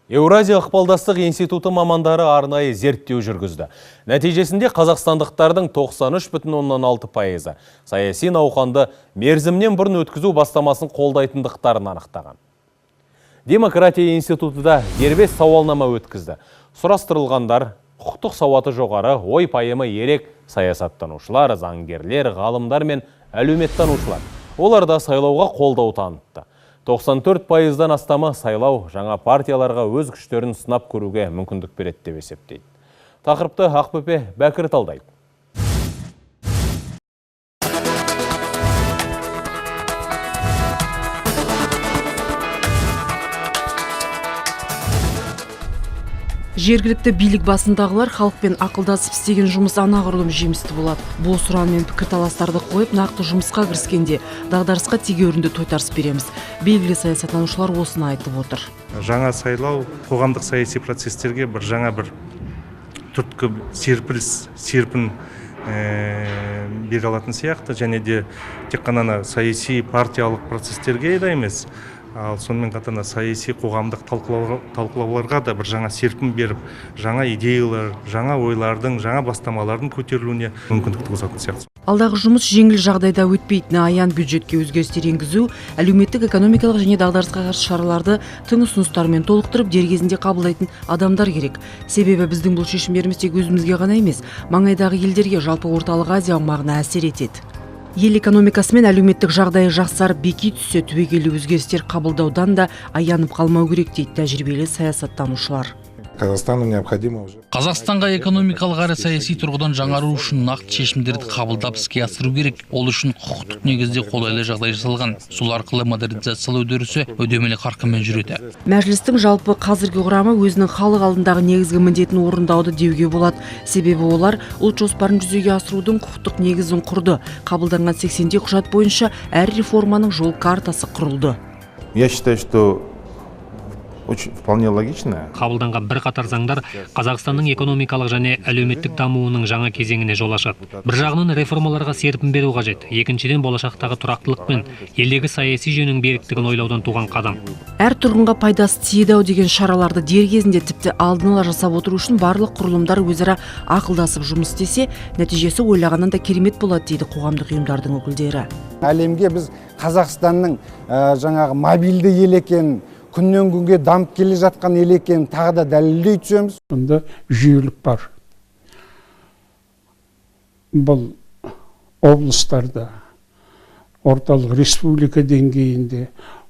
Еуразия ықпалдастық институты мамандары арнайы зерттеу жүргізді. Нәтижесінде қазақстандықтардың 93,6% саяси науқанды мерзімнен бұрын өткізу бастамасын қолдайтындықтарын анықтаған. Демократия институты да дербес сауалнама өткізді. Сұрастырылғандар құқықтық сауаты жоғары, ой пайымы ерек саясаттанушылар, заңгерлер, ғалымдар мен әлеуметтанушылар. Олар да сайлауға қолдау танытты. 94%-дан астамы сайлау жаңа партияларға өз күштерін сынап көруге мүмкіндік береді деп есептейді. Тақырыпты Ақбөпе Бәкір талдайды. Жергілікті билік басындағылар халықпен ақылдасып істеген жұмыс анағұрлым жемісті болады. Бұл сұран мен пікірталастарды қойып, нақты жұмысқа кіріскенде дағдарысқа тегеурінді тойтарыс береміз. Белгілі саясаттанушылар осыны айтып отыр. Жаңа сайлау қоғамдық саяси процестерге жаңа бір түрткі серпін бере алатын сияқты, және де тек қана саяси партиялық процестерге де емес, ал сонымен қатар саяси қоғамдық талқылауларға да бір жаңа серпін беріп, жаңа идеялар, жаңа ойлардың, жаңа бастамалардың көтерілуіне мүмкіндік туғызатын сияқты. Алдағы жұмыс жеңіл жағдайда өтпейтіні аян. Бюджетке өзгерістер енгізу, әлеуметтік, экономикалық және дағдарысқа қарсы шараларды тың ұсыныстармен толықтырып, дер кезінде қабылдайтын адамдар керек. Себебі біздің бұл шешімдеріміз тек өзімізге ғана емес, маңайдағы елдерге, жалпы орталық Азия аумағына әсер етеді. Ел экономикасы мен әлеуметтік жағдайы жақсарып беки түссе, түбегейлі өзгерістер қабылдаудан да аянып қалмау керек дейді тәжірибелі саясаттанушылар. Қазақстанға экономикалық әрі саяси тұрғыдан жаңару үшін нақты шешімдерді қабылдап іске асыру керек. Ол үшін құқықтық негізде қолайлы жағдай жасалған. Сол арқылы модернизациялау үдерісі үдемелі қарқынмен жүреді. Мәжілістің жалпы қазіргі құрамы өзінің халық алдындағы негізгі міндетін орындауды деуге болады. Себебі олар ұлт жоспарын жүзеге асырудың құқықтық негізін құрды. Қабылданған 80 құжат бойынша әр реформаның жол картасы құрылды. Я считаю, что вполне логично. Қабылданған бірқатар заңдар Қазақстанның экономикалық және әлеуметтік дамуының жаңа кезеңіне жол ашады. Бір жағынан реформаларға серпін беру қажет. Екіншіден болашақтағы тұрақтылық пен елдегі саяси жүйенің беріктігін ойлаудан туған қадам. Әр тұрғынға пайдасы тиеді деген шараларды дер кезінде, тіпті алдын ала жасап отыру үшін барлық құрылымдар өзара ақылдасып жұмыс істесе, нәтижесі ойлағаннан да керемет болады дейді қоғамдық ұйымдардың өкілдері. Әлемге біз Қазақстанның жаңағы мобильді ел екенін, күннен күнге дамып келе жатқан ел екенін тағы да дәлелдей түсеміз. Онда жүйелік бар. Бұл облыстарда, орталық республика деңгейінде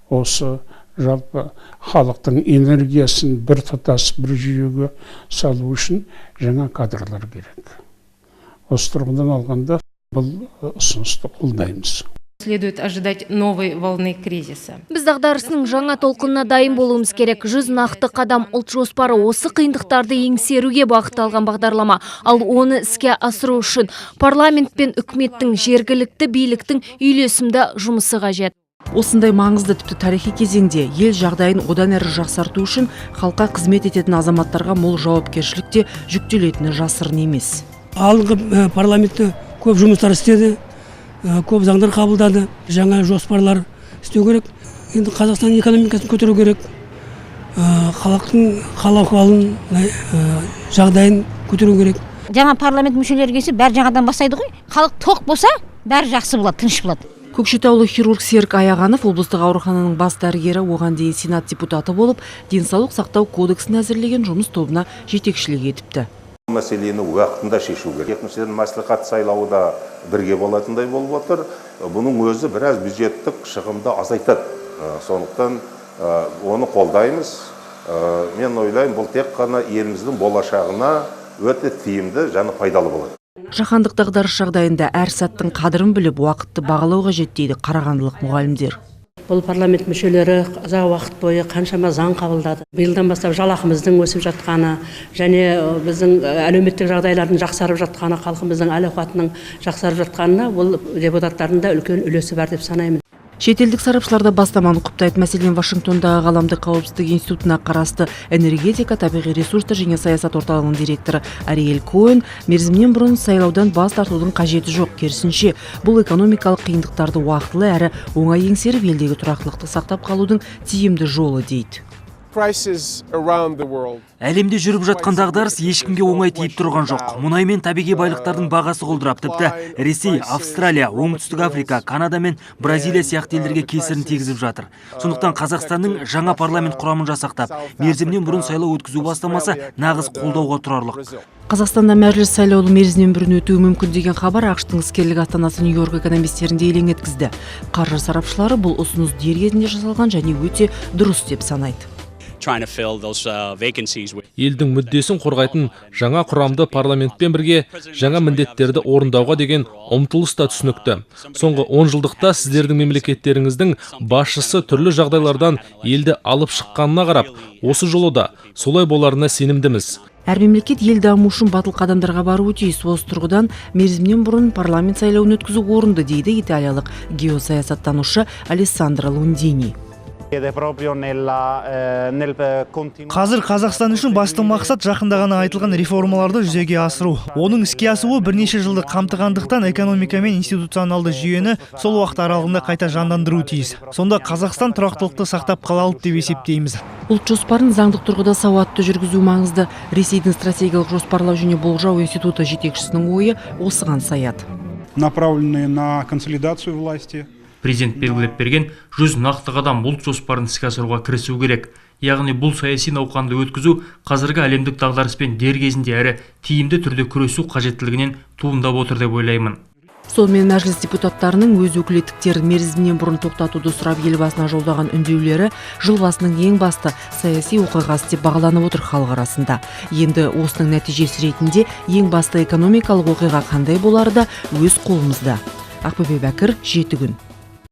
осы жалпы халықтың энергиясын бір тұтас бір жүйеге салу үшін жаңа кадрлар керек. Осы тұрғыдан алғанда бұл ұсынысты қолдаймыз. Следует ожидать новой волны кризиса. Біз дағдарысының жаңа толқынына дайын болуымыз керек. 100 нақты қадам ұлт жоспары осы қиындықтарды еңсеруге бағытталған бағдарлама. Ал оны іске асыру үшін парламент пен үкіметтің, жергілікті биліктің үйлесімді жұмысы қажет. Осындай маңызды тіпті тарихи кезеңде ел жағдайын одан әрі жақсарту үшін халыққа қызмет ететін азаматтарға мол жауапкершілікте жүктелетіні жасырын емес. Алғы парламентті көп жұмыстар істеді. Көп заңдар қабылдады, жаңа жоспарлар істеу керек. Енді Қазақстан экономикасын көтеру керек, халықтың хал-ахуалын, жағдайын көтеру керек. Жаңа парламент мүшелері келсе, бәрі жаңадан бастайды ғой. Халық тоқ болса, бәрі жақсы болады, тыныш болады. Көкшетаулық хирург Серік Аяғанов облыстық аурухананың бас дәрігері, оған дейін сенат депутаты болып, денсаулық сақтау кодексін әзірлеген жұмыс тобына жетекшілік етіпті. Мәселені уақытында шешу керек. Екіншіден мәслихат сайлауы да бірге болатындай болып отыр. Бұның өзі біраз бюджеттік шығынды азайтады. Сондықтан оны қолдаймыз. Мен ойлаймын, бұл тек қана еліміздің болашағына өте тиімді және пайдалы болады. Жаһандық дағдарыс жағдайында әр сәттің қадірін біліп, уақытты бағалау қажет дейді қарағандылық мұғалімдер. Бұл парламент мүшелері ұзақ уақыт бойы қаншама заң қабылдады. Биылдан бастап жалақымыздың өсіп жатқаны және біздің әлеуметтік жағдайлардың жақсарып жатқаны, халқымыздың әл-ауқатының жақсарып жатқанына бұл депутаттардың да үлкен үлесі бар деп санаймын. Шетелдік сарапшыларда бастаманы құптайды. Мәселен, Вашингтондағы ғаламдық қауіпсіздік институтына қарасты энергетика, табиғи ресурстар және саясат орталығының директоры Ариэль Коэн мерзімнен бұрын сайлаудан бас тартудың қажеті жоқ. Керісінше, бұл экономикалық қиындықтарды уақытылы әрі оңай еңсеріп, елдегі тұрақтылықты сақтап қалудың тиімді жолы дейді. Әлемде жүріп жатқан дағдарыс ешкімге оңай тиіп тұрған жоқ. Мұнай мен табиғи байлықтардың бағасы құлдырап, тіпті Ресей, Австралия, Оңтүстік Африка, Канада мен Бразилия сияқты елдерге кесірін тигізіп жатыр. Сондықтан Қазақстанның жаңа парламент құрамын жасақтап, мерзімнен бұрын сайлау өткізу бастамасы нағыз қолдауға тұрарлық. Қазақстанда мәжіліс сайлауы мерзімінен бұрын өтуі мүмкін деген хабар ақш-тың іскерлік астанасы Нью-Йорк экономистерінде елең еткізді. Қаржы сарапшылары бұл ұсыныс дер кезінде жасалған және өте дұрыс деп санайды. Елдің мүддесін қорғайтын жаңа құрамды парламентпен бірге жаңа міндеттерді орындауға деген ұмтылыс та түсінікті. Соңғы 10 жылдықта сіздердің мемлекеттеріңіздің басшысы түрлі жағдайлардан елді алып шыққанына қарап, осы жолы да солай боларына сенімдіміз. Әр мемлекет ел даму үшін батыл қадамдарға баруы тиіс. Осы тұрғыдан мерзімнен бұрын парламент сайлауын өткізу орынды, дейді италиялық геосаясаттанушы Алессандро Лундини. Қазір Қазақстан үшін басты мақсат жақында ғана айтылған реформаларды жүзеге асыру. Оның іске асуы бірнеше жылды қамтығандықтан экономика мен институционалды жүйені сол уақыт аралығында қайта жандандыру тиіс. Сонда Қазақстан тұрақтылықты сақтап қала алды деп есептейміз. Ұлт жоспарын заңдық тұрғыда сауатты жүргізу маңызды. Ресейдің стратегиялық жоспарлау және болжау институты жетекшісінің ойы осыған саяды. Направленные на консолидацию власти. Президент белгілеп берген 100 нақты қадам ұлт жоспарын іске асыруға кірісу керек. Яғни бұл саяси науқанды өткізу қазіргі әлемдік дағдарыспен дер кезінде әрі тиімді түрде күресу қажеттілігінен туындап отыр деп ойлаймын. Сонымен мәжіліс депутаттарының өз өкілеттіктерін мерзімінен бұрын тоқтатуды сұрап елбасына жолдаған үндеулері жыл басының ең басты саяси оқиғасы деп бағаланып отыр халық арасында. Енді осының нәтижесі ретінде ең басты экономикалық оқиға қандай болары да өз қолымызда. Ақбөбе Бәкір, 7 күн.